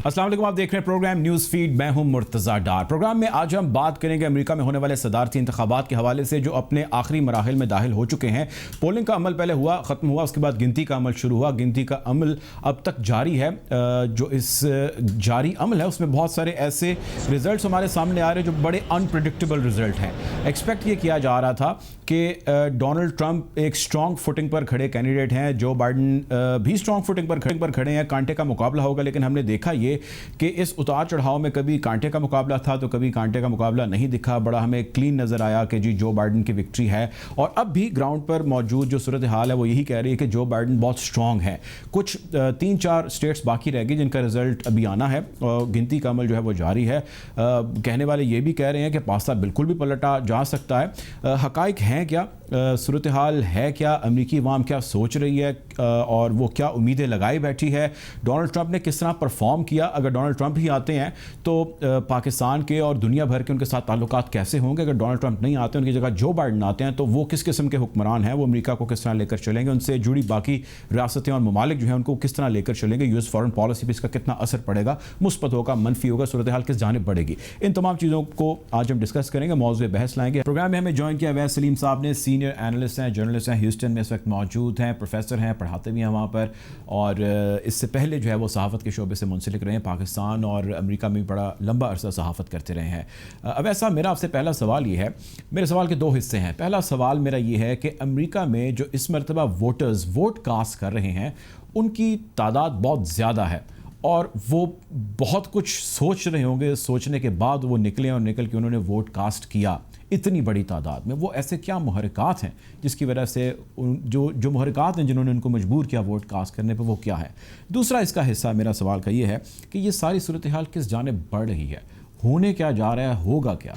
अस्सलाम वालेकुम, आप देख रहे हैं प्रोग्राम न्यूज़ फीड। मैं हूं मुर्तज़ा डार। प्रोग्राम में आज हम बात करेंगे अमेरिका में होने वाले सदारती इंतखाबात के हवाले से, जो अपने आखिरी मराहिल में दाखिल हो चुके हैं। पोलिंग का अमल पहले हुआ, ख़त्म हुआ, उसके बाद गिनती का अमल शुरू हुआ। गिनती का अमल अब तक जारी है। जो इस जारी अमल है उसमें बहुत सारे ऐसे रिजल्ट्स हमारे सामने आ रहे हैं जो बड़े अनप्रेडिक्टेबल रिजल्ट हैं। एक्सपेक्ट ये किया जा रहा था कि डोनाल्ड ट्रंप एक स्ट्रॉन्ग फुटिंग पर खड़े कैंडिडेट हैं, जो बाइडन भी स्ट्रॉन्ग फुटिंग पर खड़े हैं। कांटे का मुकाबला होगा, लेकिन हमने देखा ये कि इस उतार चढ़ाव में कभी कांटे का मुकाबला था तो कभी कांटे का मुकाबला नहीं दिखा। बड़ा हमें क्लीन नज़र आया कि जी जो बाइडन की विक्ट्री है। और अब भी ग्राउंड पर मौजूद जो सूरत हाल है वो यही कह रही है कि जो बाइडन बहुत स्ट्रॉन्ग है। कुछ 3-4 स्टेट्स बाकी रह गई जिनका रिजल्ट अभी आना है और गिनती का अमल जो है वो जारी है। कहने वाले ये भी कह रहे हैं कि पासा बिल्कुल भी पलटा जा सकता है। हकाइक हैं क्या, सूरत हाल है क्या, अमरीकी अवाम क्या सोच रही है और वो क्या उम्मीदें लगाई बैठी है। डोनाल्ड ट्रंप ने किस तरह परफॉर्म किया। अगर डोनाल्ड ट्रंप ही आते हैं तो पाकिस्तान के और दुनिया भर के उनके साथ ताल्लुकात कैसे होंगे। अगर डोनाल्ड ट्रंप नहीं आते, उनकी जगह जो बाइडन आते हैं, तो वो किस किस्म के हुक्मरान हैं, वो अमेरिका को किस तरह लेकर चलेंगे, उनसे जुड़ी बाकी रियासतें और ममालिक जो हैं उनको किस तरह लेकर चलेंगे। यूएस फॉरेन पॉलिसी पर इसका कितना असर पड़ेगा, मुस्बत होगा, मनफी होगा, सूरत हाल किस जानिब बढ़ेगी। इन तमाम चीज़ों को आज हम डिस्कस करेंगे, मौज़ूए बहस लाएंगे। प्रोग्राम में हमें ज्वाइन किया अवैस सलीम साहब ने, सीनियर एनालिस्ट हैं, जर्नलिस्ट हैं, ह्यूस्टन में इस वक्त मौजूद हैं, प्रोफेसर हैं, पढ़ाते भी हैं वहाँ पर। और इससे पहले जो है वो सहाफ़त के शोबे से मुंसलिक रहे हैं, पाकिस्तान और अमेरिका में बड़ा लंबा अरसा सहाफ़त करते रहे हैं। अवैस साहब, मेरा आपसे पहला सवाल ये है, मेरे सवाल के 2 हिस्से हैं। पहला सवाल मेरा ये है कि अमेरिका में जो इस मरतबा वोटर्स वोट कास्ट कर रहे हैं उनकी तादाद बहुत ज़्यादा है और वो बहुत कुछ सोच रहे होंगे, सोचने के बाद वो निकले और निकल के उन्होंने वोट कास्ट किया इतनी बड़ी तादाद में। वो ऐसे क्या मुहर्रिकात हैं जिसकी वजह से जो मुहर्रिकात हैं जिन्होंने उनको मजबूर किया वोट कास्ट करने पे, वो क्या है। दूसरा इसका हिस्सा मेरा सवाल का ये है कि ये सारी सूरत हाल किस जानिब बढ़ रही है, होने क्या जा रहा है, होगा क्या।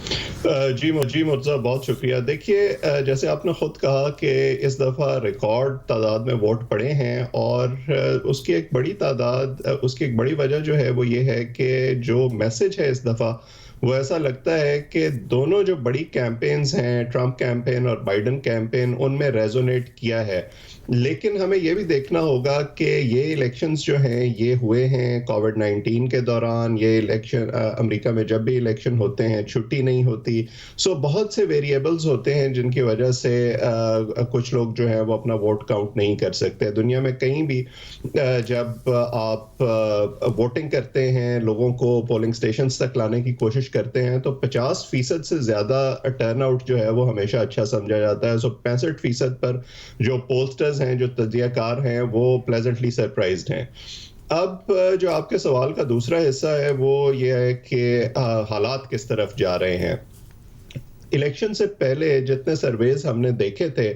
जी मुर्तज़ा, बहुत शुक्रिया। देखिए, जैसे आपने खुद कहा कि इस दफ़ा रिकॉर्ड तादाद में वोट पड़े हैं और उसकी एक बड़ी तादाद, उसकी एक बड़ी वजह जो है वो ये है कि जो मैसेज है इस दफ़ा वो ऐसा लगता है कि दोनों जो बड़ी कैंपेन्स हैं, ट्रंप कैंपेन और बाइडन कैंपेन, उनमें रेजोनेट किया है। लेकिन हमें ये भी देखना होगा कि ये इलेक्शंस जो हैं ये हुए हैं कोविड-19 के दौरान। ये इलेक्शन अमेरिका में जब भी इलेक्शन होते हैं छुट्टी नहीं होती। सो बहुत से वेरिएबल्स होते हैं जिनकी वजह से कुछ लोग जो है वो अपना वोट काउंट नहीं कर सकते। दुनिया में कहीं भी जब आप वोटिंग करते हैं, लोगों को पोलिंग स्टेशंस तक लाने की कोशिश करते हैं, तो 50% से ज़्यादा टर्नआउट जो है वो हमेशा अच्छा समझा जाता है। सो 65% पर जो पोलस्टर्स हैं, जो तज्जियाकार हैं, वो प्लेजेंटली सरप्राइज्ड हैं। अब जो आपके सवाल का दूसरा हिस्सा है वो ये है कि हालात किस तरफ जा रहे हैं। इलेक्शन से पहले जितने सर्वेज हमने देखे थे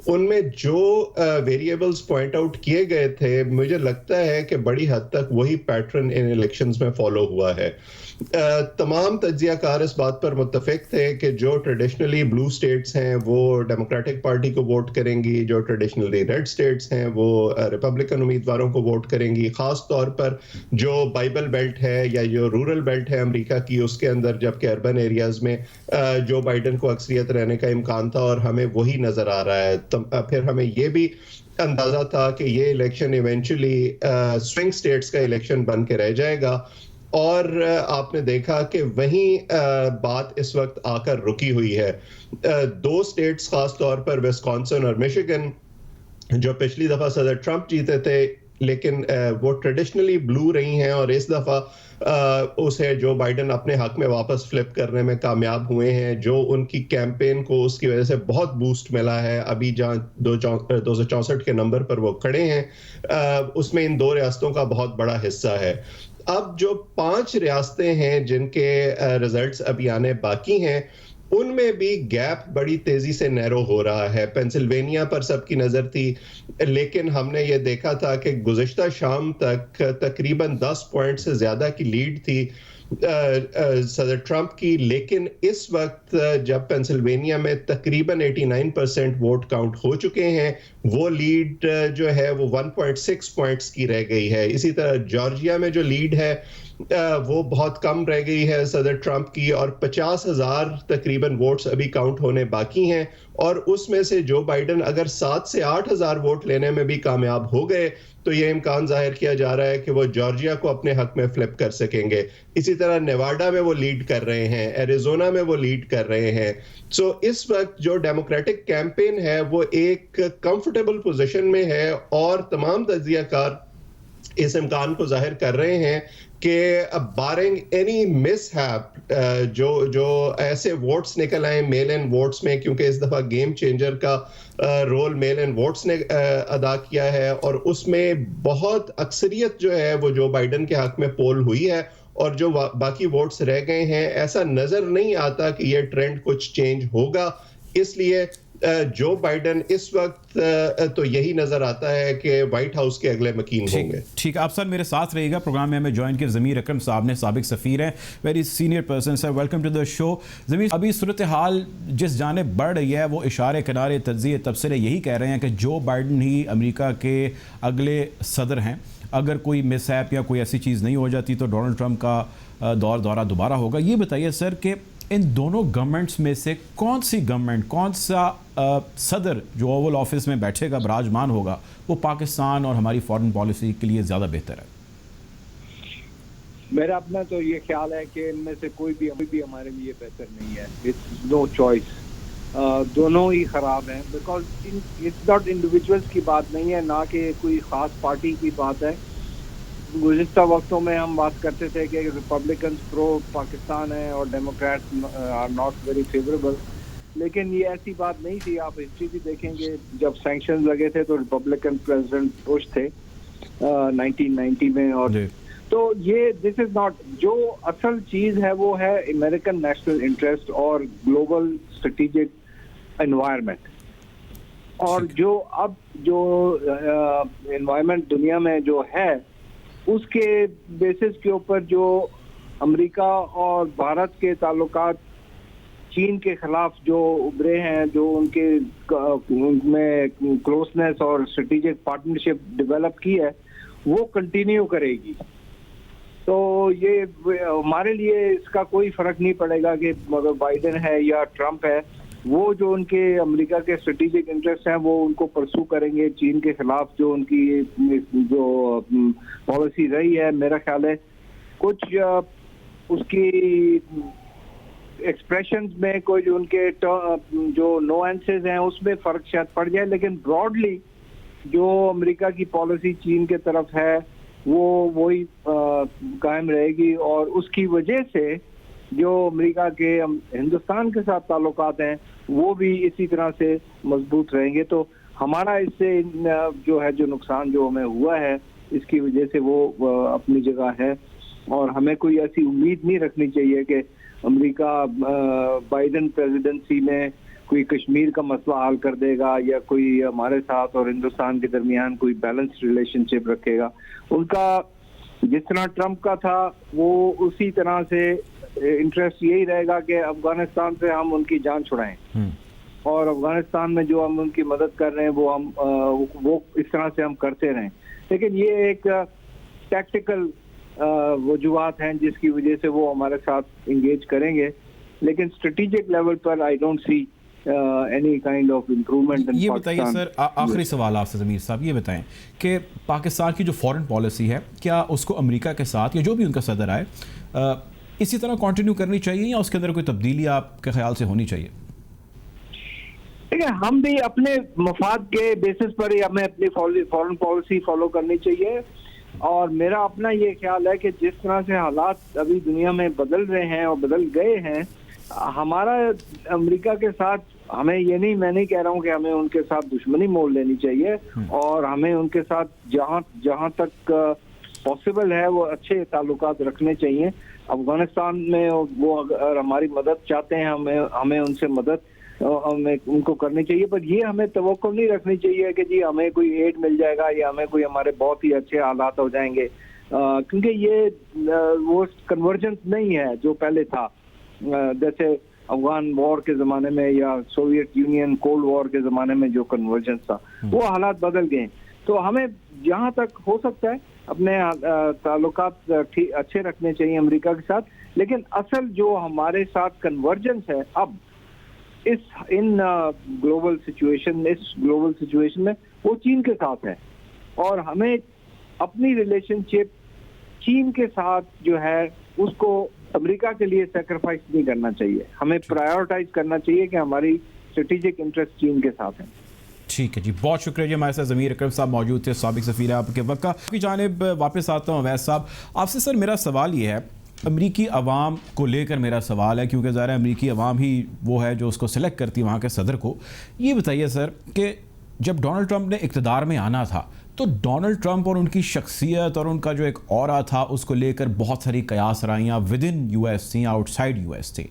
उनमें जो वेरिएबल्स पॉइंट आउट किए गए थे, मुझे लगता है कि बड़ी हद तक वही पैटर्न इन इलेक्शंस में फॉलो हुआ है। तमाम तज्जियाकार इस बात पर मुत्तफिक थे कि जो ट्रेडिशनली ब्लू स्टेट्स हैं वो डेमोक्रेटिक पार्टी को वोट करेंगी, जो ट्रेडिशनली रेड स्टेट्स हैं वो रिपब्लिकन उम्मीदवारों को वोट करेंगी। ख़ास तौर पर जो बाइबल बेल्ट है या जो रूरल बेल्ट है अमेरिका की, उसके अंदर, जबकि अर्बन एरियाज़ में जो बाइडन को अक्सरियत रहने का इम्कान था और हमें वही नज़र आ रहा है। फिर हमें ये भी अंदाज़ा था कि ये इलेक्शन इवेंचुअली स्विंग स्टेट्स का इलेक्शन बन के रह जाएगा और आपने देखा कि वहीं बात इस वक्त आकर रुकी हुई है। 2 स्टेट्स खास तौर पर विस्कॉन्सिन और मिशिगन, जो पिछली दफा सदर ट्रंप जीते थे लेकिन वो ट्रेडिशनली ब्लू रही हैं और इस दफा उसे जो बाइडन अपने हक में वापस फ्लिप करने में कामयाब हुए हैं। जो उनकी कैंपेन को उसकी वजह से बहुत बूस्ट मिला है। अभी जहाँ 264 के नंबर पर वो खड़े हैं, उसमें इन 2 रियासतों का बहुत बड़ा हिस्सा है। अब जो 5 रियासतें हैं जिनके रिजल्ट्स अभी आने बाकी हैं, उनमें भी गैप बड़ी तेजी से नैरो हो रहा है। पेंसिल्वेनिया पर सबकी नज़र थी, लेकिन हमने ये देखा था कि गुज़िश्ता शाम तक तकरीबन 10 पॉइंट से ज़्यादा की लीड थी सदर ट्रंप की। लेकिन इस वक्त जब पेंसिल्वेनिया में तकरीबन 89% वोट काउंट हो चुके हैं, वो लीड जो है वो 1.6 पॉइंट्स की रह गई है। इसी तरह जॉर्जिया में जो लीड है وہ بہت کم رہ گئی ہے صدر ٹرمپ کی, اور 50,000 تقریباً ووٹس ابھی کاؤنٹ ہونے باقی ہیں, اور اس میں سے جو بائیڈن اگر 7 سے 8,000 ووٹ لینے میں بھی کامیاب ہو گئے تو یہ امکان ظاہر کیا جا رہا ہے کہ وہ جارجیا کو اپنے حق میں فلپ کر سکیں گے. اسی طرح نیواڈا میں وہ لیڈ کر رہے ہیں, ایریزونا میں وہ لیڈ کر رہے ہیں. سو اس وقت جو ڈیموکریٹک کیمپین ہے وہ ایک کمفرٹیبل پوزیشن میں ہے, اور تمام تجزیہ کار اس امکان کو ظاہر کر رہے ہیں کہ بارنگ اینی مس ہیپ جو ایسے ووٹس نکل آئے میل ان ووٹس میں, کیونکہ اس دفعہ گیم چینجر کا رول میل ان ووٹس نے ادا کیا ہے, اور اس میں بہت اکثریت جو ہے وہ جو بائیڈن کے حق میں پول ہوئی ہے, اور جو باقی ووٹس رہ گئے ہیں ایسا نظر نہیں آتا کہ یہ ٹرینڈ کچھ چینج ہوگا. اس لیے جو بائیڈن اس وقت تو یہی نظر آتا ہے کہ وائٹ ہاؤس کے اگلے مکین ہوں گے. ٹھیک, آپ سر میرے ساتھ رہیے گا. پروگرام میں ہمیں جوائن کیا ضمیر اکرم صاحب نے, سابق سفیر ہیں, very senior person. Sir welcome to the show. Zameer, ابھی صورتحال جس جانب بڑھ رہی ہے وہ اشارے کنارے تجزیے تبصرے یہی کہہ رہے ہیں کہ جو بائیڈن ہی امریکہ کے اگلے صدر ہیں. اگر کوئی مس ہیپ یا کوئی ایسی چیز نہیں ہو جاتی تو ڈونلڈ ٹرمپ کا دورہ دوبارہ ہوگا. یہ بتائیے سر کہ ان دونوں گورنمنٹس میں سے کون سی گورنمنٹ, کون سا صدر جو اوول آفس میں بیٹھے گا, براجمان ہوگا, وہ پاکستان اور ہماری فارن پالیسی کے لیے زیادہ بہتر ہے؟ میرا اپنا تو یہ خیال ہے کہ ان میں سے کوئی بھی ہمارے لیے بہتر نہیں ہے. It's no choice. دونوں ہی خراب ہیں, بیکاز اٹس ناٹ انڈیویجولس کی بات نہیں ہے, نہ کہ کوئی خاص پارٹی کی بات ہے. گزشتہ وقتوں میں ہم بات کرتے تھے کہ ریپبلکنز پرو پاکستان ہیں اور democrat are not very favourable, لیکن یہ ایسی بات نہیں تھی. آپ ہسٹری بھی دیکھیں گے, جب سینکشن لگے تھے تو ریپبلکن پریزیڈنٹ بش تھے 1990 میں, اور تو یہ دس از ناٹ, جو اصل چیز ہے وہ ہے امریکن نیشنل انٹرسٹ اور گلوبل اسٹریٹجک انوائرمنٹ. اور جو اب جو انوائرمنٹ دنیا میں جو ہے اس کے بیسس کے اوپر جو امریکہ اور بھارت کے تعلقات چین کے خلاف جو ابھرے ہیں, جو ان کے میں کلوزنس اور اسٹریٹجک پارٹنرشپ ڈیولپ کی ہے, وہ کنٹینیو کرے گی. تو یہ ہمارے لیے اس کا کوئی فرق نہیں پڑے گا کہ مگر بائیڈن ہے یا ٹرمپ ہے. وہ جو ان کے امریکہ کے اسٹریٹجک انٹرسٹ ہیں وہ ان کو پرسو کریں گے. چین کے خلاف جو ان کی جو پالیسی رہی ہے, میرا خیال ہے کچھ اس کی ایکسپریشنز میں کوئی جو ان کے جو نوانسز ہیں اس میں فرق شاید پڑ جائے, لیکن براڈلی جو امریکہ کی پالیسی چین کے طرف ہے وہ وہی قائم رہے گی. اور اس کی وجہ سے جو امریکہ کے ہندوستان کے ساتھ تعلقات ہیں وہ بھی اسی طرح سے مضبوط رہیں گے. تو ہمارا اس سے جو ہے جو نقصان جو ہمیں ہوا ہے اس کی وجہ سے وہ اپنی جگہ ہے, اور ہمیں کوئی ایسی امید نہیں رکھنی چاہیے کہ امریکہ بائیڈن پریزیڈنسی میں کوئی کشمیر کا مسئلہ حل کر دے گا یا کوئی ہمارے ساتھ اور ہندوستان کے درمیان کوئی بیلنس ریلیشن شپ رکھے گا. ان کا جس طرح ٹرمپ کا تھا وہ اسی طرح سے انٹرسٹ یہی رہے گا کہ افغانستان سے ہم ان کی جان چھڑائیں, اور افغانستان میں جو ہم ان کی مدد کر رہے ہیں وہ اس طرح سے ہم کرتے رہیں. لیکن یہ ایک ٹیکٹیکل وجوہات ہیں جس کی وجہ سے وہ ہمارے ساتھ انگیج کریں گے, لیکن strategic level per I don't see any kind of improvement. یہ بتائیے سر, آخری سوال آپ سے ضمیر صاحب, یہ بتائیں کہ پاکستان کی جو فارن پالیسی ہے کیا اس کو امریکہ کے ساتھ یا جو بھی ان کا صدر آئے اسی طرح کنٹینیو کرنی چاہیے یا اس کے اندر کوئی تبدیلی آپ کے خیال سے ہونی چاہیے؟ دیکھیں, ہم بھی اپنے مفاد کے بیسس پر ہی ہمیں اپنی فارن پالیسی فالو کرنی چاہیے. اور میرا اپنا یہ خیال ہے کہ جس طرح سے حالات ابھی دنیا میں بدل رہے ہیں اور بدل گئے ہیں, ہمارا امریکہ کے ساتھ ہمیں یہ نہیں, میں نہیں کہہ رہا ہوں کہ ہمیں ان کے ساتھ دشمنی مول لینی چاہیے, اور ہمیں ان کے ساتھ جہاں تک پاسبل ہے وہ اچھے تعلقات رکھنے چاہیے. افغانستان میں وہ اگر ہماری مدد چاہتے ہیں ہمیں ان سے مدد ان کو کرنی چاہیے, پر یہ ہمیں توقع نہیں رکھنی چاہیے کہ جی ہمیں کوئی ایڈ مل جائے گا یا ہمیں کوئی ہمارے بہت ہی اچھے حالات ہو جائیں گے, کیونکہ یہ وہ کنورجنس نہیں ہے جو پہلے تھا. جیسے افغان وار کے زمانے میں یا سوویت یونین کولڈ وار کے زمانے میں جو کنورجنس تھا, وہ حالات بدل گئے. تو ہمیں جہاں تک ہو سکتا ہے اپنے تعلقات اچھے رکھنے چاہیے امریکہ کے ساتھ، لیکن اصل جو ہمارے ساتھ کنورجنس ہے اب ان گلوبل سچویشن میں وہ چین کے ساتھ ہے، اور ہمیں اپنی ریلیشن شپ چین کے ساتھ جو ہے اس کو امریکہ کے لیے سیکریفائس نہیں کرنا چاہیے، ہمیں پرائیورٹائز کرنا چاہیے کہ ہماری اسٹریٹجک انٹرسٹ چین کے ساتھ ہیں۔ ٹھیک ہے جی، بہت شکریہ جی، ہمارے ساتھ ضمیر اکرم صاحب موجود تھے، سابق سفیر آپ کے وقت کی جانب واپس آتا ہوں اویس صاحب آپ سے۔ سر میرا سوال یہ ہے، امریکی عوام کو لے کر میرا سوال ہے، کیونکہ ظاہر ہے امریکی عوام ہی وہ ہے جو اس کو سلیکٹ کرتی ہے وہاں کے صدر کو۔ یہ بتائیے سر کہ جب ڈونلڈ ٹرمپ نے اقتدار میں آنا تھا تو ڈونلڈ ٹرمپ اور ان کی شخصیت اور ان کا جو ایک اورا تھا اس کو لے کر بہت ساری قیاس رائیاں ود ان یو ایس تھیں، آؤٹ سائڈ یو ایس تھیں۔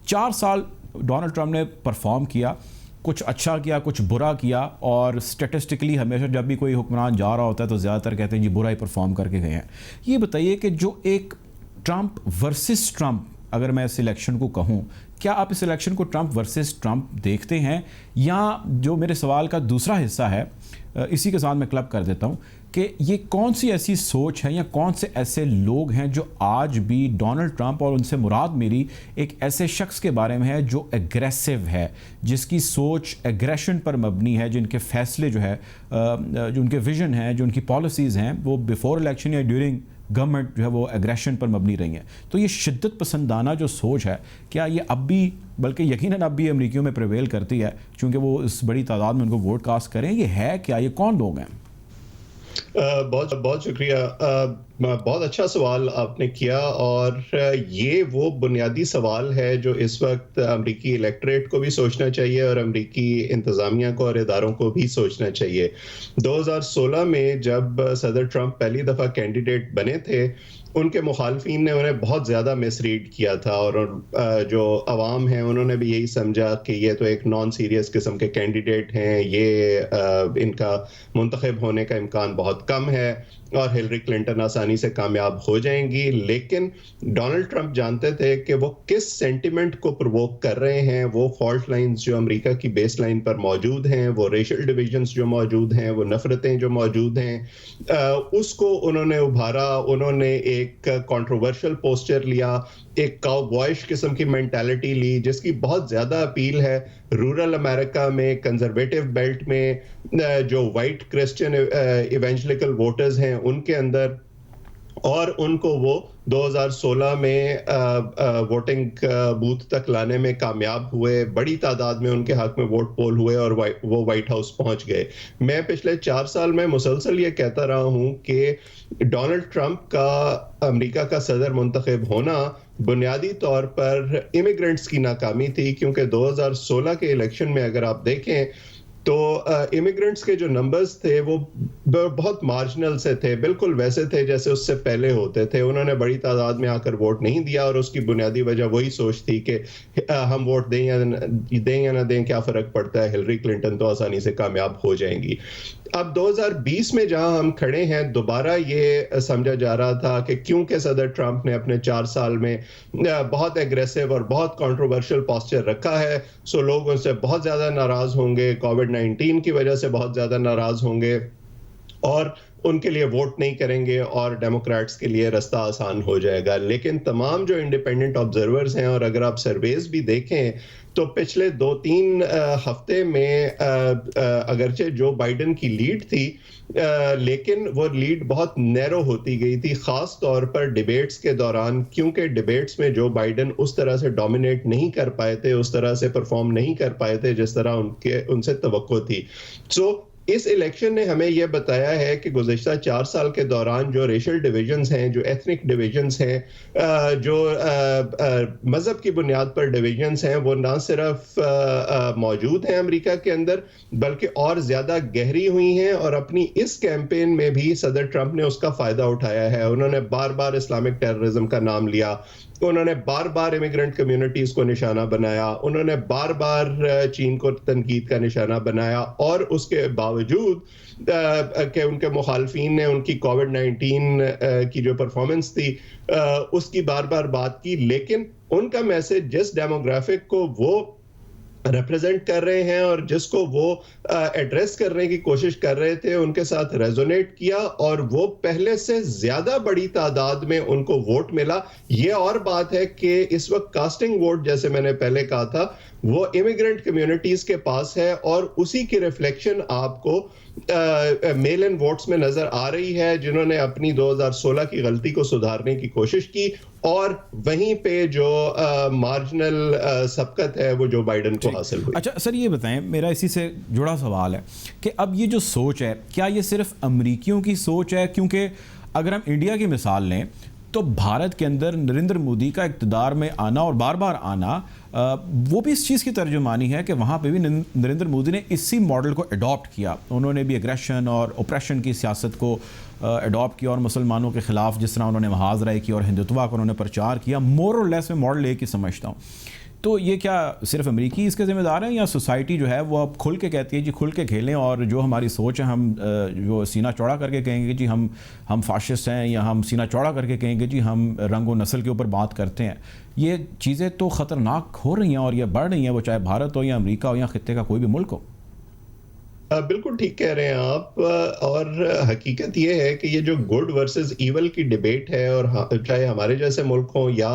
4 سال ڈونلڈ ٹرمپ نے پرفارم کیا، کچھ اچھا کیا کچھ برا کیا، اور اسٹیٹسٹکلی ہمیشہ جب بھی کوئی حکمران جا رہا ہوتا ہے تو زیادہ تر کہتے ہیں جی برا ہی پرفارم کر کے گئے ہیں۔ یہ بتائیے کہ جو ایک ٹرمپ ورسز ٹرمپ، اگر میں اس الیکشن کو کہوں، کیا آپ اس الیکشن کو ٹرمپ ورسز ٹرمپ دیکھتے ہیں، یا جو میرے سوال کا دوسرا حصہ ہے اسی کے ساتھ میں کلب کر دیتا ہوں کہ یہ کون سی ایسی سوچ ہے یا کون سے ایسے لوگ ہیں جو آج بھی ڈونلڈ ٹرمپ، اور ان سے مراد میری ایک ایسے شخص کے بارے میں ہے جو ایگریسو ہے، جس کی سوچ ایگریشن پر مبنی ہے، جن کے فیصلے جو ہے جو ان کے ویژن ہیں، جو ان کی پالیسیز ہیں، وہ بیفور الیکشن یا ڈیورنگ گورنمنٹ جو ہے وہ ایگریشن پر مبنی رہی ہیں۔ تو یہ شدت پسندانہ جو سوچ ہے، کیا یہ اب بھی، بلکہ یقیناً اب بھی امریکیوں میں پریویل کرتی ہے، چونکہ وہ اس بڑی تعداد میں ان کو ووٹ کاسٹ کریں؟ یہ ہے کیا، یہ کون لوگ ہیں؟ بہت شکریہ، بہت اچھا سوال آپ نے کیا، اور یہ وہ بنیادی سوال ہے جو اس وقت امریکی الیکٹریٹ کو بھی سوچنا چاہیے اور امریکی انتظامیہ کو اور اداروں کو بھی سوچنا چاہیے۔ 2016 میں جب صدر ٹرمپ پہلی دفعہ کینڈیڈیٹ بنے تھے، ان کے مخالفین نے انہیں بہت زیادہ مس ریڈ کیا تھا، اور جو عوام ہیں انہوں نے بھی یہی سمجھا کہ یہ تو ایک نان سیریس قسم کے کینڈیڈیٹ ہیں، یہ ان کا منتخب ہونے کا امکان بہت کم ہے اور ہلری کلنٹن آسانی سے کامیاب ہو جائیں گی۔ لیکن ڈونلڈ ٹرمپ جانتے تھے کہ وہ کس سینٹیمنٹ کو پرووک کر رہے ہیں، وہ فالٹ لائنز جو امریکہ کی بیس لائن پر موجود ہیں، وہ ریشل ڈویژنز جو موجود ہیں، وہ نفرتیں جو موجود ہیں، اس کو انہوں نے ابھارا۔ انہوں نے ایک کنٹروورشل پوسچر لیا، ایک کاؤ بوائش قسم کی مینٹالٹی لی، جس کی بہت زیادہ اپیل ہے رورل امریکہ میں، کنزرویٹو بیلٹ میں، جو وائٹ کرسچن ایونجلیکل ووٹرز ہیں ان کے اندر، اور ان کو وہ 2016 میں ووٹنگ بوتھ تک لانے میں کامیاب ہوئے۔ بڑی تعداد میں ان کے حق میں ووٹ پول ہوئے اور وہ وائٹ ہاؤس پہنچ گئے۔ میں پچھلے 4 سال میں مسلسل یہ کہتا رہا ہوں کہ ڈونلڈ ٹرمپ کا امریکہ کا صدر منتخب ہونا بنیادی طور پر امیگرنٹس کی ناکامی تھی، کیونکہ 2016 کے الیکشن میں اگر آپ دیکھیں تو امیگرنٹس کے جو نمبرز تھے وہ بہت مارجنل سے تھے، بالکل ویسے تھے جیسے اس سے پہلے ہوتے تھے۔ انہوں نے بڑی تعداد میں آ کر ووٹ نہیں دیا، اور اس کی بنیادی وجہ وہی سوچ تھی کہ ہم ووٹ دیں یا نہ دیں، کیا فرق پڑتا ہے، ہلری کلنٹن تو آسانی سے کامیاب ہو جائیں گی۔ اب 2020 میں جہاں ہم کھڑے ہیں، دوبارہ یہ سمجھا جا رہا تھا کہ کیونکہ صدر ٹرمپ نے اپنے 4 سال میں بہت ایگریسو اور بہت کنٹروورشل پاسچر رکھا ہے، سو لوگ ان سے بہت زیادہ ناراض ہوں گے، کووڈ-19 کی وجہ سے بہت زیادہ ناراض ہوں گے، اور ان کے لیے ووٹ نہیں کریں گے، اور ڈیموکریٹس کے لیے رستہ آسان ہو جائے گا۔ لیکن تمام جو انڈیپینڈنٹ آبزرورز ہیں، اور اگر آپ سرویز بھی دیکھیں تو پچھلے 2-3 ہفتے میں اگرچہ جو بائیڈن کی لیڈ تھی، لیکن وہ لیڈ بہت نیرو ہوتی گئی تھی، خاص طور پر ڈیبیٹس کے دوران، کیونکہ ڈیبیٹس میں جو بائیڈن اس طرح سے ڈومینیٹ نہیں کر پائے تھے، اس طرح سے پرفارم نہیں کر پائے تھے جس طرح ان سے توقع تھی۔ سو اس الیکشن نے ہمیں یہ بتایا ہے کہ گزشتہ 4 سال کے دوران جو ریشل ڈویژنز ہیں، جو ایتھنک ڈویژنز ہیں، جو مذہب کی بنیاد پر ڈویژنز ہیں، وہ نہ صرف موجود ہیں امریکہ کے اندر بلکہ اور زیادہ گہری ہوئی ہیں، اور اپنی اس کیمپین میں بھی صدر ٹرمپ نے اس کا فائدہ اٹھایا ہے۔ انہوں نے بار بار اسلامک ٹیررزم کا نام لیا، انہوں نے بار بار امیگرنٹ کمیونٹیز کو نشانہ بنایا، انہوں نے بار بار چین کو تنقید کا نشانہ بنایا، اور اس کے باوجود کہ ان کے مخالفین نے ان کی کووڈ-19 کی جو پرفارمنس تھی اس کی بار بار بات کی، لیکن ان کا میسج جس ڈیموگرافک کو وہ रिप्रेजेंट कर रहे हैं और जिसको वो एड्रेस करने की कोशिश कर रहे थे उनके साथ रेजोनेट किया और वो पहले से ज्यादा बड़ी तादाद में उनको वोट मिला। ये और बात है कि इस वक्त कास्टिंग वोट, जैसे मैंने पहले कहा था, वो इमिग्रेंट कम्युनिटीज के पास है और उसी की रिफ्लेक्शन आपको मेल इन वोट्स में नजर आ रही है, जिन्होंने अपनी 2016 की गलती को सुधारने की कोशिश की और वहीं पे जो मार्जिनल सबकत है वो जो बाइडन को हासिल हुई। अच्छा सर, ये बताएं, मेरा इसी से जुड़ा सवाल है कि अब ये जो सोच है, क्या ये सिर्फ अमरीकियों की सोच है? क्योंकि अगर हम इंडिया की मिसाल लें तो भारत के अंदर नरेंद्र मोदी का इक़्तिदार में आना और बार बार आना, वो भी इस चीज़ की तर्जुमानी है कि वहाँ पे भी नरेंद्र मोदी ने इसी मॉडल को अडॉप्ट किया। उन्होंने भी एग्रेशन और ऑपरेशन की सियासत को अडॉप्ट किया और मुसलमानों के ख़िलाफ़ जिस तरह उन्होंने महाजराई की और हिंदुत्वा का उन्होंने प्रचार किया, मोर और लेस में मॉडल एक ही समझता हूँ। तो ये क्या सिर्फ अमेरिकी इसके ज़िम्मेदार हैं या सोसाइटी जो है वो अब खुल के कहती है जी खुल के खेलें, और जो हमारी सोच है हम जो सीना चौड़ा करके कहेंगे जी हम फाशिस्ट हैं, या हम सीना चौड़ा करके कहेंगे जी हम रंग व नस्ल के ऊपर बात करते हैं, ये चीज़ें तो ख़तरनाक हो रही हैं और ये बढ़ रही हैं, वो चाहे भारत हो या अमेरिका हो या खित्ते का कोई भी मुल्क हो। बिल्कुल ठीक कह रहे हैं आप, और हकीकत ये है कि ये जो गुड वर्सेस ईवल की डिबेट है, और चाहे हमारे जैसे मुल्क हो या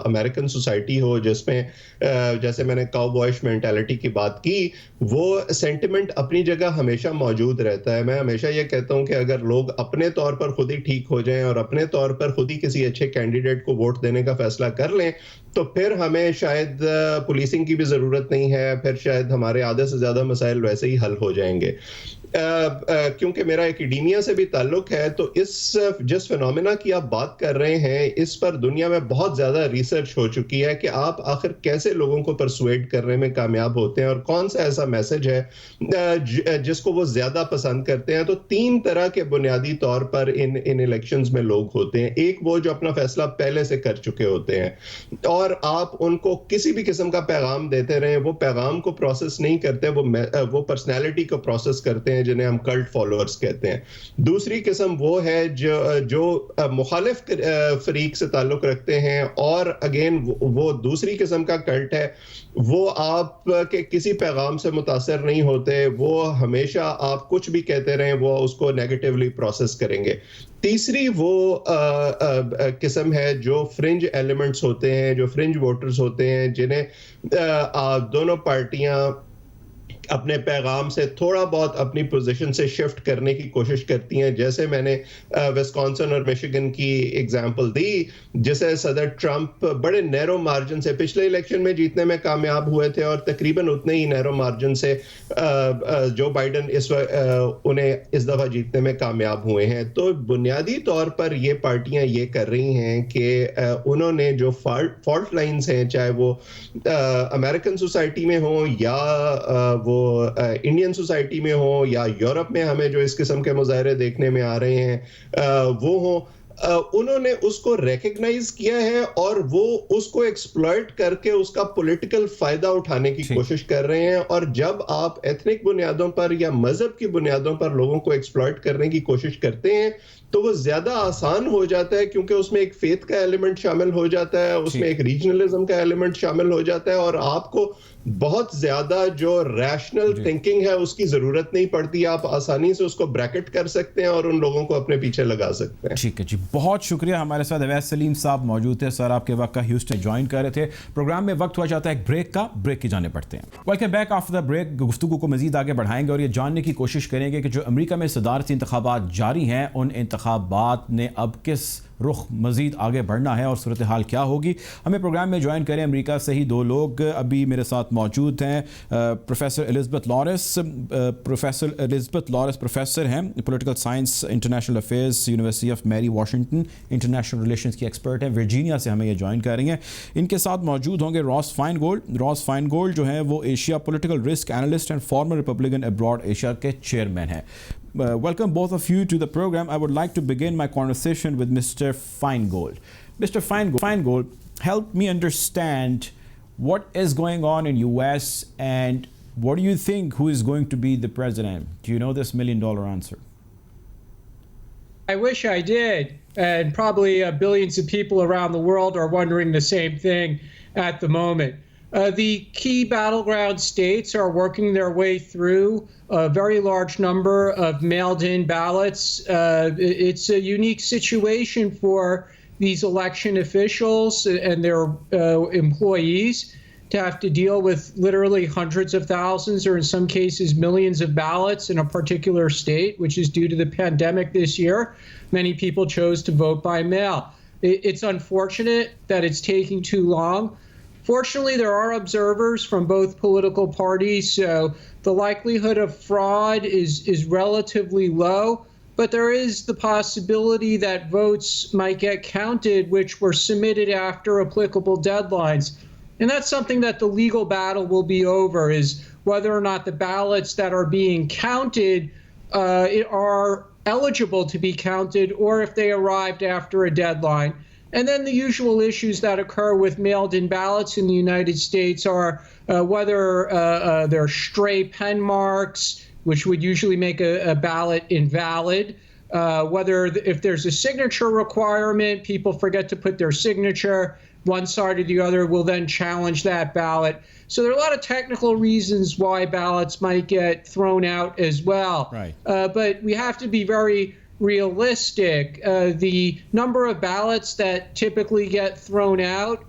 अमेरिकन सोसाइटी हो जिसमें जैसे मैंने काउबॉयश मेंटालिटी की बात की, वो सेंटिमेंट अपनी जगह हमेशा मौजूद रहता है। मैं हमेशा ये कहता हूं कि अगर लोग अपने तौर पर खुद ही ठीक हो जाएं और अपने तौर पर खुद ही किसी अच्छे कैंडिडेट को वोट देने का फैसला कर लें, तो फिर हमें शायद पुलिसिंग की भी ज़रूरत नहीं है, फिर शायद हमारे आधे से ज़्यादा मसाइल वैसे ही हल हो जाएंगे। क्योंकि मेरा एकेडेमिया से भी ताल्लुक है, तो जिस फिनोमेना की आप बात कर रहे हैं, इस पर दुनिया में बहुत ज़्यादा रिसर्च हो चुकी है कि आप आखिर कैसे लोगों को परसुएड करने में कामयाब होते हैं और कौन सा ऐसा मैसेज है जिसको वो ज़्यादा पसंद करते हैं। तो 3 तरह के बुनियादी तौर पर इन इलेक्शंस में लोग होते हैं। एक वो जो अपना फैसला पहले से कर चुके होते हैं और आप उनको किसी भी किस्म का पैगाम देते रहें, वो पैगाम को प्रोसेस नहीं करते, वो पर्सनैलिटी को प्रोसेस करते हैं, जिन्हें हम कल्ट फॉलोअर्स कहते हैं। दूसरी किस्म वो है जो मुखालिफ फरीक से ताल्लुक रखते हैं, और अगेन वो दूसरी किस्म का कल्ट है, वो आप के किसी पैगाम से मुतासर नहीं होते, वो हमेशा आप कुछ भी कहते रहें वो उसको नेगेटिवली प्रोसेस करेंगे। तीसरी वो किस्म है जो फ्रिंज एलिमेंट्स होते हैं, जो फ्रिंज वोटर्स होते हैं, जिन्हें दोनों पार्टियां अपने पैगाम से थोड़ा बहुत अपनी पोजीशन से शिफ्ट करने की कोशिश करती हैं। जैसे मैंने विस्कॉन्सिन और मिशिगन की एग्जांपल दी, जिसे सदर ट्रंप बड़े नैरो मार्जिन से पिछले इलेक्शन में जीतने में कामयाब हुए थे, और तकरीबन उतने ही नैरो मार्जिन से जो बाइडन उन्हें इस दफ़ा जीतने में कामयाब हुए हैं। तो बुनियादी तौर पर ये पार्टियां ये कर रही हैं कि उन्होंने जो फॉल्ट लाइन्स हैं, चाहे वो अमेरिकन सोसाइटी में हो या वो इंडियन सोसाइटी में हो या यूरोप में हमें जो इस किस्म के मुजाहरे देखने में आ रहे हैं वो हो, उन्होंने उसको रिकग्नाइज किया है और वो उसको एक्सप्लॉइट करके उसका पॉलिटिकल फायदा उठाने की कोशिश कर रहे हैं। और जब आप एथनिक बुनियादों पर या मजहब की बुनियादों पर लोगों को एक्सप्लॉइट करने की कोशिश करते हैं, तो वो ज्यादा आसान हो जाता है, क्योंकि उसमें एक फेथ का एलिमेंट शामिल हो जाता है, उसमें एक रीजनलिज्म का एलिमेंट शामिल हो जाता है, और आपको बहुत ज्यादा जो रैशनल थिंकिंग है उसकी जरूरत नहीं पड़ती। आप आसानी से उसको ब्रैकेट कर सकते हैं और उन लोगों को अपने पीछे लगा सकते हैं। ठीक है जी, बहुत शुक्रिया। हमारे साथ अवैस सलीम साहब मौजूद थे। सर आपके वक्त का ह्यूस्टन ज्वाइन कर रहे थे। प्रोग्राम में वक्त हुआ जाता है एक ब्रेक का, ब्रेक की जाने पड़ते हैं। Welcome back after the break. गुफ्तगू को मजीद आगे बढ़ाएंगे और ये जानने की कोशिश करेंगे कि जो अमेरिका में सदारती इंतखाबात जारी हैं, उन इंतखाबात ने अब किस रुख मज़ीद आगे बढ़ना है और सूरत हाल क्या होगी। हमें प्रोग्राम में ज्वाइन करें अमेरिका से ही 2 लोग अभी मेरे साथ मौजूद हैं। Professor Elizabeth Lawrence. Professor Elizabeth Lawrence professor हैं political science, international affairs, university of Mary Washington, international relations की एक्सपर्ट हैं। वर्जीनिया से हमें ये ज्वाइन कर रही हैं। इनके साथ मौजूद होंगे रॉस फाइनगोल्ड। रॉस फाइनगोल्ड जो हैं वो Asia political risk analyst and farmer Republican abroad Asia के चेयरमैन हैं। Welcome both of you to the program. I would like to begin my conversation with Mr. Feingold. Mr. Feingold, help me understand what is going on in US and what do you think who is going to be the president? Do you know this $1 million answer? I wish I did, and probably billions of people around the world are wondering the same thing at the moment. The key battleground states are working their way through a very large number of mailed-in ballots. It's a unique situation for these election officials and their employees to have to deal with literally hundreds of thousands, or in some cases millions of ballots in a particular state, which is due to the pandemic this year. Many people chose to vote by mail. It's unfortunate that it's taking too long. Fortunately, there are observers from both political parties, so the likelihood of fraud is relatively low, but there is the possibility that votes might get counted which were submitted after applicable deadlines. And that's something that the legal battle will be over, is whether or not the ballots that are being counted are eligible to be counted, or if they arrived after a deadline. And then the usual issues that occur with mailed-in ballots in the United States are whether there are stray pen marks, which would usually make a ballot invalid, whether if there's a signature requirement, people forget to put their signature, one side or the other will then challenge that ballot. So there are a lot of technical reasons why ballots might get thrown out as well. Right. But we have to be very realistic. The number of ballots that typically get thrown out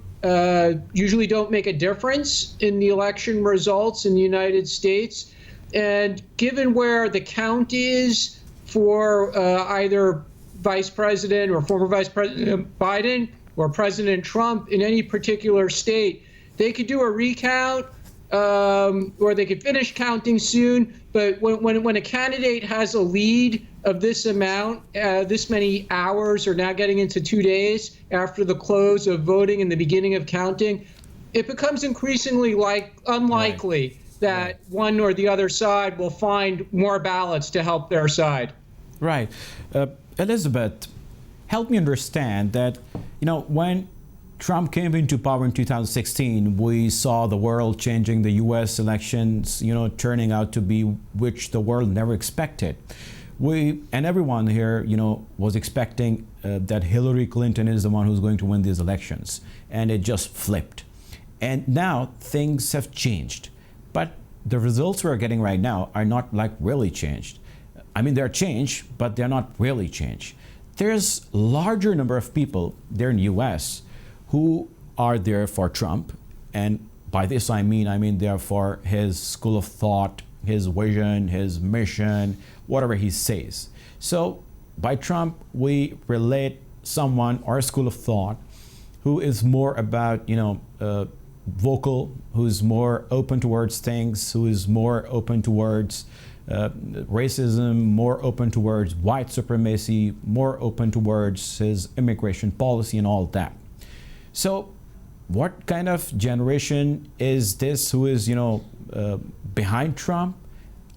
usually don't make a difference in the election results in the United States. And given where the count is for either Vice President or former Vice President Biden or President Trump in any particular state, they could do a recount or they could finish counting soon. But when a candidate has a lead of this amount, this many hours, or now getting into 2 days after the close of voting and the beginning of counting, it becomes increasingly unlikely that one or the other side will find more ballots to help their side. Right. Elizabeth, help me understand that, when Trump came into power in 2016, we saw the world changing, the U.S. elections, turning out to be which the world never expected. And everyone here, was expecting that Hillary Clinton is the one who's going to win these elections. And it just flipped. And now things have changed. But the results we're getting right now are not really changed. I mean, they're changed, but they're not really changed. There's a larger number of people there in the U.S. who are there for Trump. And by this, I mean they're for his school of thought, his vision, his mission, whatever he says. So by Trump, we relate someone or a school of thought who is more about, vocal, who's more open towards things, who is more open towards racism, more open towards white supremacy, more open towards his immigration policy and all that. So what kind of generation is this who is, behind Trump,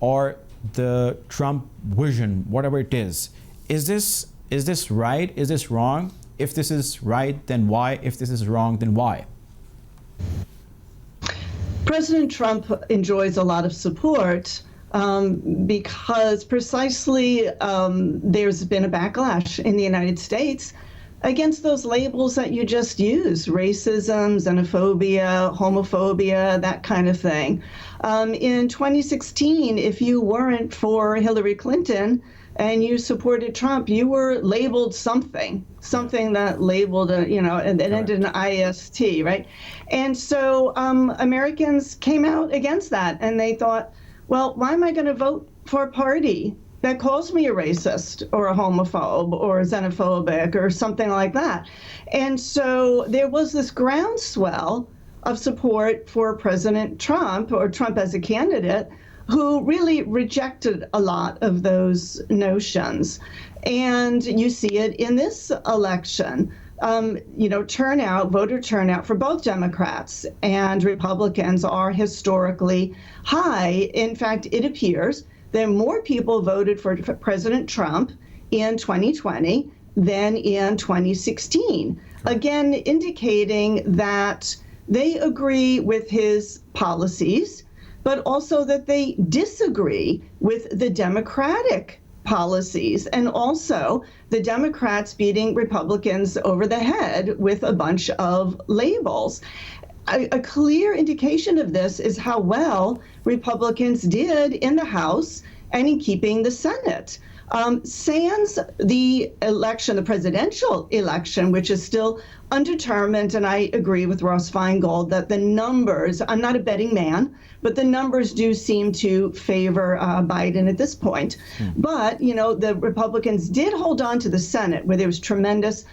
or the Trump vision, whatever it is? Is this right? Is this wrong? If this is right, then why? If this is wrong, then why? President Trump enjoys a lot of support because precisely there's been a backlash in the United States against those labels that you just used: racism, xenophobia, homophobia, that kind of thing. In 2016, if you weren't for Hillary Clinton and you supported Trump, you were labeled something that labeled, and it ended in IST, right? And so Americans came out against that, and they thought, well, why am I going to vote for a party that calls me a racist or a homophobe or xenophobic or something like that? And so there was this groundswell of support for President Trump, or Trump as a candidate, who really rejected a lot of those notions. And you see it in this election. Voter turnout for both Democrats and Republicans are historically high. In fact, it appears that more people voted for President Trump in 2020 than in 2016, again indicating that they agree with his policies, but also that they disagree with the Democratic policies, and also the Democrats beating Republicans over the head with a bunch of labels. a clear indication of this is how well Republicans did in the House and in keeping the Senate. Sans the election, the presidential election, which is still undetermined, and I agree with Ross Feingold that the numbers, I'm not a betting man, but the numbers do seem to favor Biden at this point. But, you know, the Republicans did hold on to the Senate, where there was tremendous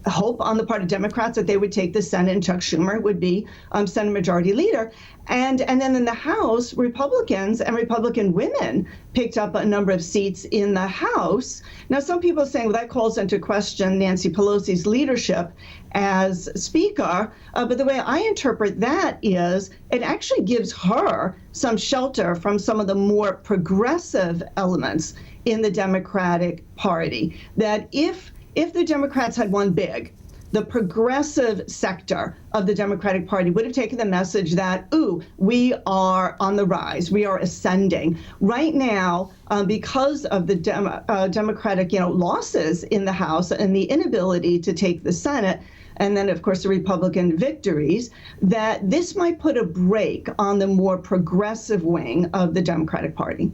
hope on the part of Democrats that they would take the Senate and Chuck Schumer would be Senate Majority Leader. And then in the House, Republicans and Republican women picked up a number of seats in the House. Now, some people are saying, well, that calls into question Nancy Pelosi's leadership as Speaker. But the way I interpret that is it actually gives her some shelter from some of the more progressive elements in the Democratic Party. That if the Democrats had won big, the progressive sector of the Democratic Party would have taken the message that, ooh, we are on the rise, we are ascending. Right now, because of the Democratic, losses in the House and the inability to take the Senate, and then, of course, the Republican victories, that this might put a brake on the more progressive wing of the Democratic Party.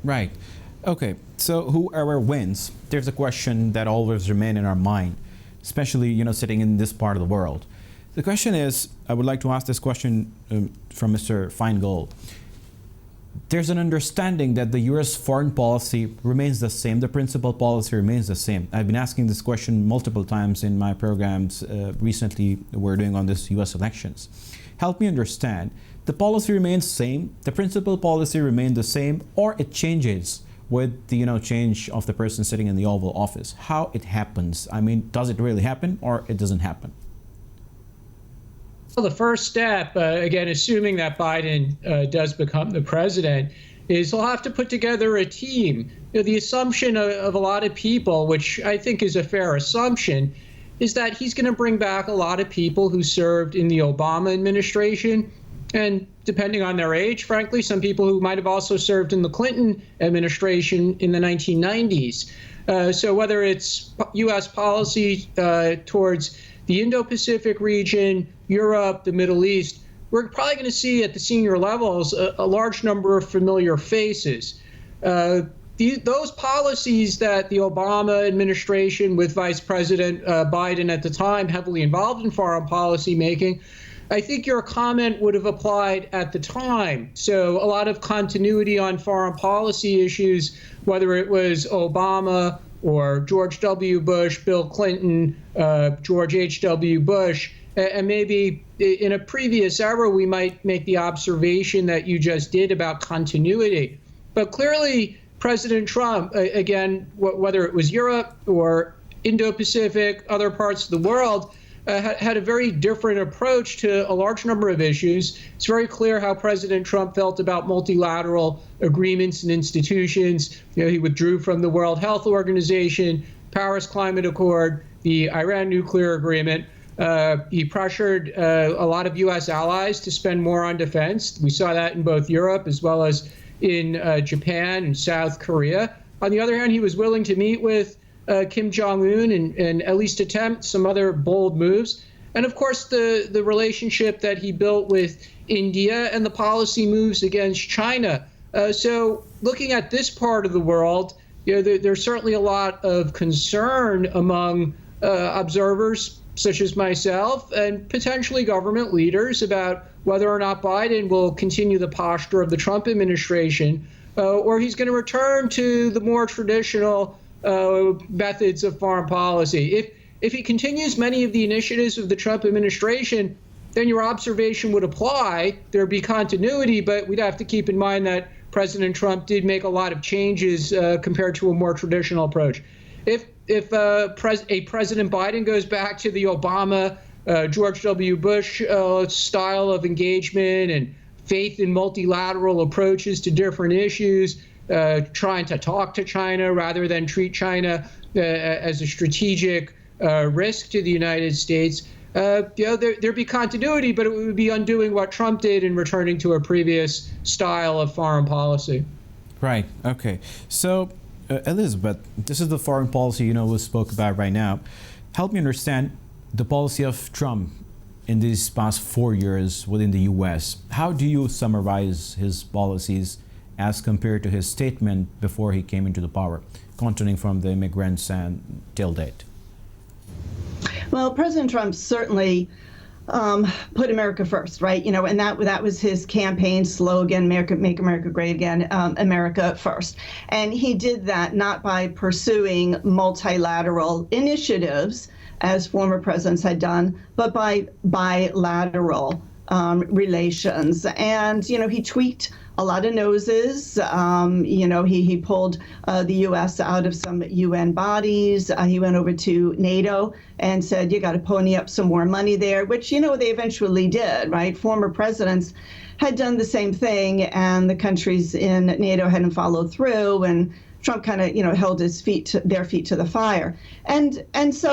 Right. Okay. So whoever wins, there's a question that always remains in our mind, especially, sitting in this part of the world. The question is, I would like to ask this question from Mr. Feingold. There's an understanding that the U.S. foreign policy remains the same, the principal policy remains the same. I've been asking this question multiple times in my programs recently we're doing on this U.S. elections. Help me understand, the policy remains the same, the principal policy remains the same, or it changes with the change of the person sitting in the Oval Office? How it happens? I mean, does it really happen or it doesn't happen? Well, the first step, again, assuming that Biden does become the president, is he'll have to put together a team. The assumption of a lot of people, which I think is a fair assumption, is that he's going to bring back a lot of people who served in the Obama administration. And depending on their age, frankly, some people who might have also served in the Clinton administration in the 1990s. So whether it's U.S. policy towards the Indo-Pacific region, Europe, the Middle East, we're probably going to see at the senior levels a large number of familiar faces. Those policies that the Obama administration, with Vice President Biden at the time heavily involved in foreign policy making, I think your comment would have applied at the time. So a lot of continuity on foreign policy issues, whether it was Obama or George W. Bush, Bill Clinton, George H.W. Bush, and maybe in a previous era, we might make the observation that you just did about continuity. But clearly, President Trump, again, whether it was Europe or Indo-Pacific, other parts of the world, had a very different approach to a large number of issues. It's very clear how President Trump felt about multilateral agreements and institutions. He withdrew from the World Health Organization, Paris Climate Accord, the Iran nuclear agreement. He pressured a lot of U.S. allies to spend more on defense. We saw that in both Europe as well as in Japan and South Korea. On the other hand, he was willing to meet with Kim Jong-un and at least attempt some other bold moves. And of course, the relationship that he built with India and the policy moves against China. So looking at this part of the world, there's certainly a lot of concern among observers such as myself and potentially government leaders about whether or not Biden will continue the posture of the Trump administration or he's going to return to the more traditional methods of foreign policy. If he continues many of the initiatives of the Trump administration, then your observation would apply. There'd be continuity, but we'd have to keep in mind that President Trump did make a lot of changes compared to a more traditional approach. If President Biden goes back to the Obama, George W. Bush style of engagement and faith in multilateral approaches to different issues, trying to talk to China rather than treat China as a strategic risk to the United States, there'd be continuity, but it would be undoing what Trump did and returning to a previous style of foreign policy. Right. Okay. So, Elizabeth, this is the foreign policy we spoke about right now. Help me understand the policy of Trump in these past 4 years within the U.S. How do you summarize his policies as compared to his statement before he came into the power, continuing from the immigrants and till date? Well, President Trump certainly put America first, right? You know, and that was his campaign slogan, Make America Great Again, America First. And he did that not by pursuing multilateral initiatives, as former presidents had done, but by bilateral relations. And, you know, he tweaked a lot of noses. You know, he pulled the U.S. out of some UN bodies. He went over to NATO and said, you got to pony up some more money there, which, you know, they eventually did, right? Former presidents had done the same thing, and the countries in NATO hadn't followed through, and Trump kind of, you know, held their feet to the fire. And so,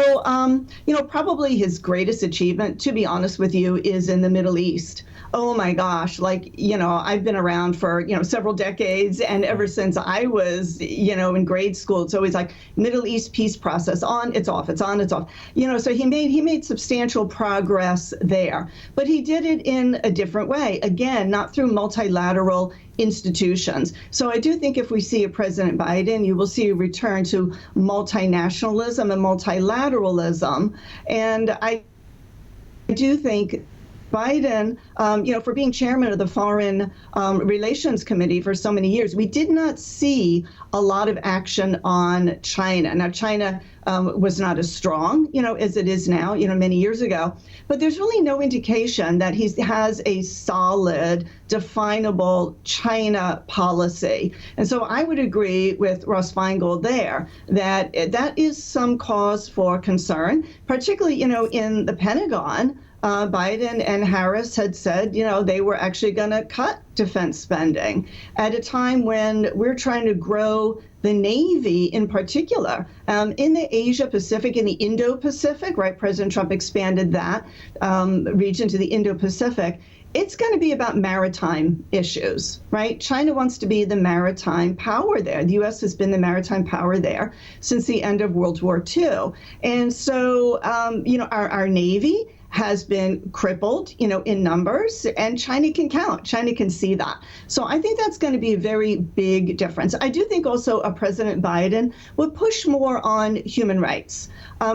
you know, probably his greatest achievement, to be honest with you, is in the Middle East. Oh my gosh, like, you know, I've been around for, you know, several decades, and ever since I was, you know, in grade school, it's always like Middle East peace process, on, it's off, it's on, it's off. You know, so he made substantial progress there. But he did it in a different way. Again, not through multilateral institutions. So I do think if we see a President Biden, you will see a return to multinationalism and multilateralism. And I do think Biden, you know, for being chairman of the Foreign Relations Committee for so many years, we did not see a lot of action on China. Now, China was not as strong, you know, as it is now, you know, many years ago. But there's really no indication that he has a solid, definable China policy. And so I would agree with Ross Feingold there that that is some cause for concern, particularly, you know, in the Pentagon. Biden and Harris had said, you know, they were actually going to cut defense spending at a time when we're trying to grow the Navy in particular. In the Asia Pacific, in the Indo-Pacific, right? President Trump expanded that region to the Indo-Pacific. It's going to be about maritime issues, right? China wants to be the maritime power there. The U.S. has been the maritime power there since the end of World War II. And so, you know, our Navy has been crippled, you know, in numbers, and China can count. China can see that. So I think that's going to be a very big difference. I do think also President Biden would push more on human rights.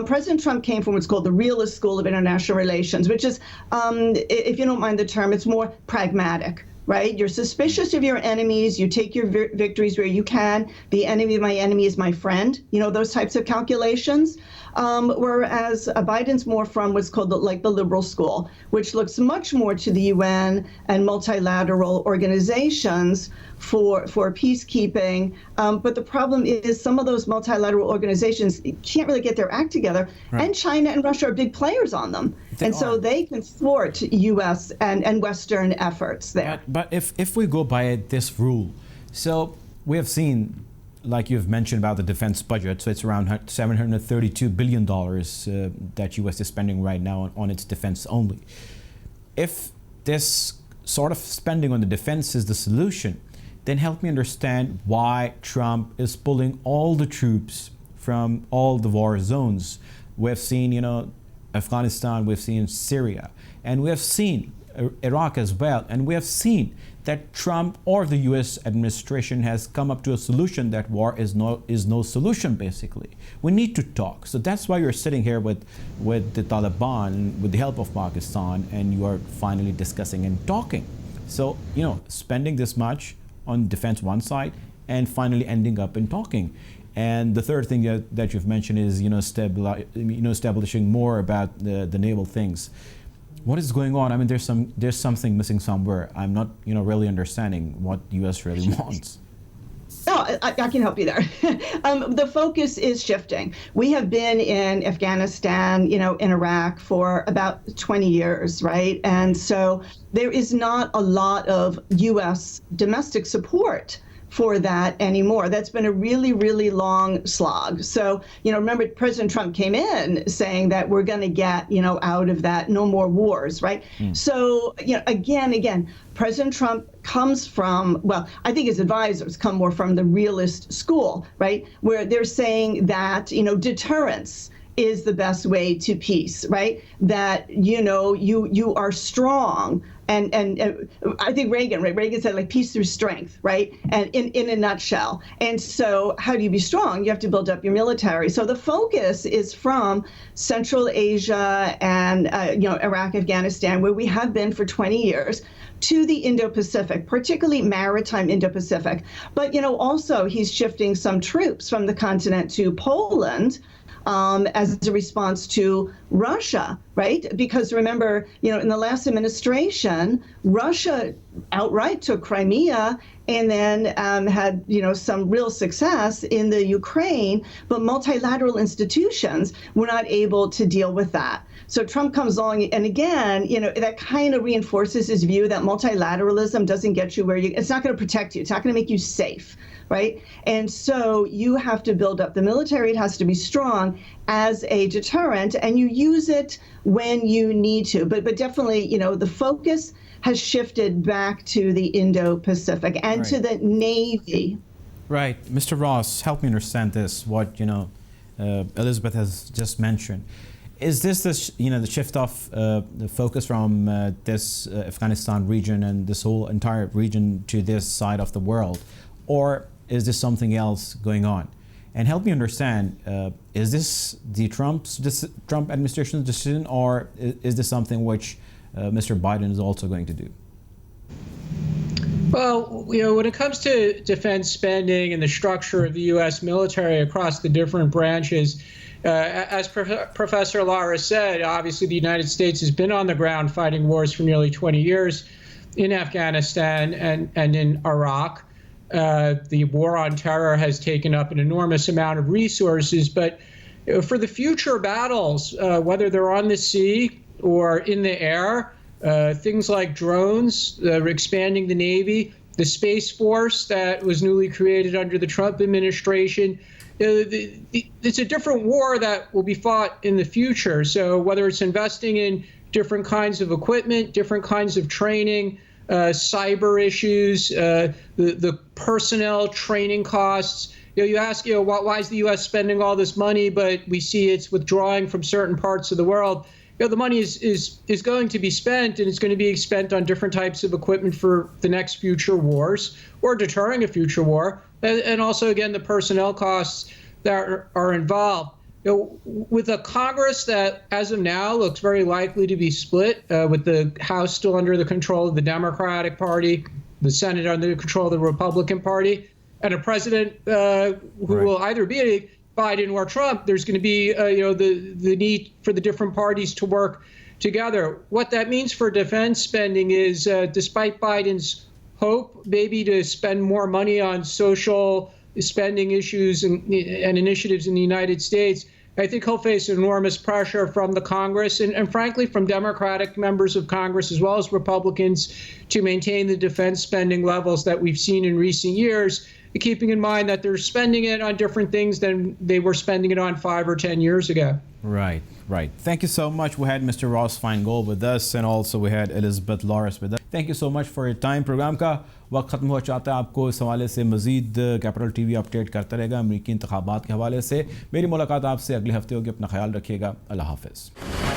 President Trump came from what's called the realist school of international relations, which is, if you don't mind the term, it's more pragmatic. Right? You're suspicious of your enemies. You take your victories where you can. The enemy of my enemy is my friend. You know, those types of calculations. Whereas Biden's more from what's called the liberal school, which looks much more to the UN and multilateral organizations for peacekeeping. But the problem is some of those multilateral organizations can't really get their act together. Right. And China and Russia are big players on them. So they can thwart U.S. and Western efforts there. But if we go by this rule, so we have seen, like you've mentioned about the defense budget, so it's around $732 billion that U.S. is spending right now on its defense only. If this sort of spending on the defense is the solution, then help me understand why Trump is pulling all the troops from all the war zones. We've seen, you know, Afghanistan, we've seen Syria, and we have seen Iraq as well, and we have seen that Trump or the U.S. administration has come up to a solution that war is no solution, basically. We need to talk. So that's why you're sitting here with the Taliban, with the help of Pakistan, and you are finally discussing and talking. So, you know, spending this much on defense one side and finally ending up in talking. And the third thing that you've mentioned is, you know, establishing more about the naval things. What is going on? I mean, there's something missing somewhere. I'm not, you know, really understanding what the U.S. really wants. No, I can help you there. The focus is shifting. We have been in Afghanistan, you know, in Iraq for about 20 years, right? And so there is not a lot of U.S. domestic support for that anymore. That's been a really, really long slog. So, you know, remember President Trump came in saying that we're going to get, you know, out of that, no more wars, right? So, you know, again, President Trump comes from, well, I think his advisors come more from the realist school, right? Where they're saying that, you know, deterrence is the best way to peace, right? That, you are strong. And I think Reagan said, like, peace through strength, right? And in a nutshell. And so how do you be strong? You have to build up your military. So the focus is from Central Asia and, Iraq, Afghanistan, where we have been for 20 years, to the Indo-Pacific, particularly maritime Indo-Pacific. But, also he's shifting some troops from the continent to Poland, as a response to Russia, right? Because remember, in the last administration, Russia outright took Crimea and then had, some real success in the Ukraine, but multilateral institutions were not able to deal with that. So Trump comes along, and again, that kind of reinforces his view that multilateralism doesn't get you it's not going to protect you. It's not going to make you safe. Right? And so you have to build up the military. It has to be strong as a deterrent, and you use it when you need to. But definitely, the focus has shifted back to the Indo-Pacific and to the Navy. Right. Mr. Ross, help me understand this, what, Elizabeth has just mentioned. Is this the shift of the focus from this Afghanistan region and this whole entire region to this side of the world? Or is this something else going on? And help me understand, is this the Trump administration's decision, or is this something which Mr. Biden is also going to do? Well, when it comes to defense spending and the structure of the U.S. military across the different branches, as Professor Lara said, obviously the United States has been on the ground fighting wars for nearly 20 years in Afghanistan and in Iraq. The war on terror has taken up an enormous amount of resources, but for the future battles, whether they're on the sea or in the air, things like drones, expanding the Navy, the Space Force that was newly created under the Trump administration, it's a different war that will be fought in the future. So whether it's investing in different kinds of equipment, different kinds of training, cyber issues, the personnel training costs. You ask, why is the U.S. spending all this money, but we see it's withdrawing from certain parts of the world? The money is going to be spent, and it's going to be spent on different types of equipment for the next future wars or deterring a future war, and also, again, the personnel costs that are involved. With a Congress that, as of now, looks very likely to be split, with the House still under the control of the Democratic Party, the Senate under the control of the Republican Party, and a president who will either be Biden or Trump, there's going to be the need for the different parties to work together. What that means for defense spending is, despite Biden's hope maybe to spend more money on social spending issues and initiatives in the United States, I think he'll face enormous pressure from the Congress and frankly, from Democratic members of Congress as well as Republicans to maintain the defense spending levels that we've seen in recent years, keeping in mind that they're spending it on different things than they were spending it on 5 or 10 years ago. Right. Thank you so much. We had Mr. Ross Feingold with us, and also we had Elizabeth Lawrence with us. Thank you so much for your time. Programme का वक्त ख़त्म हुआ, चाहता है आपको इस हवाले से मज़ीद कैपिटल टीवी अपडेट करता रहेगा अमेरिकी इंतखाबात के हवाले से। मेरी मुलाकात आपसे अगले हफ्ते होगी। अपना ख्याल रखिएगा। अल्लाह हाफ़िज़।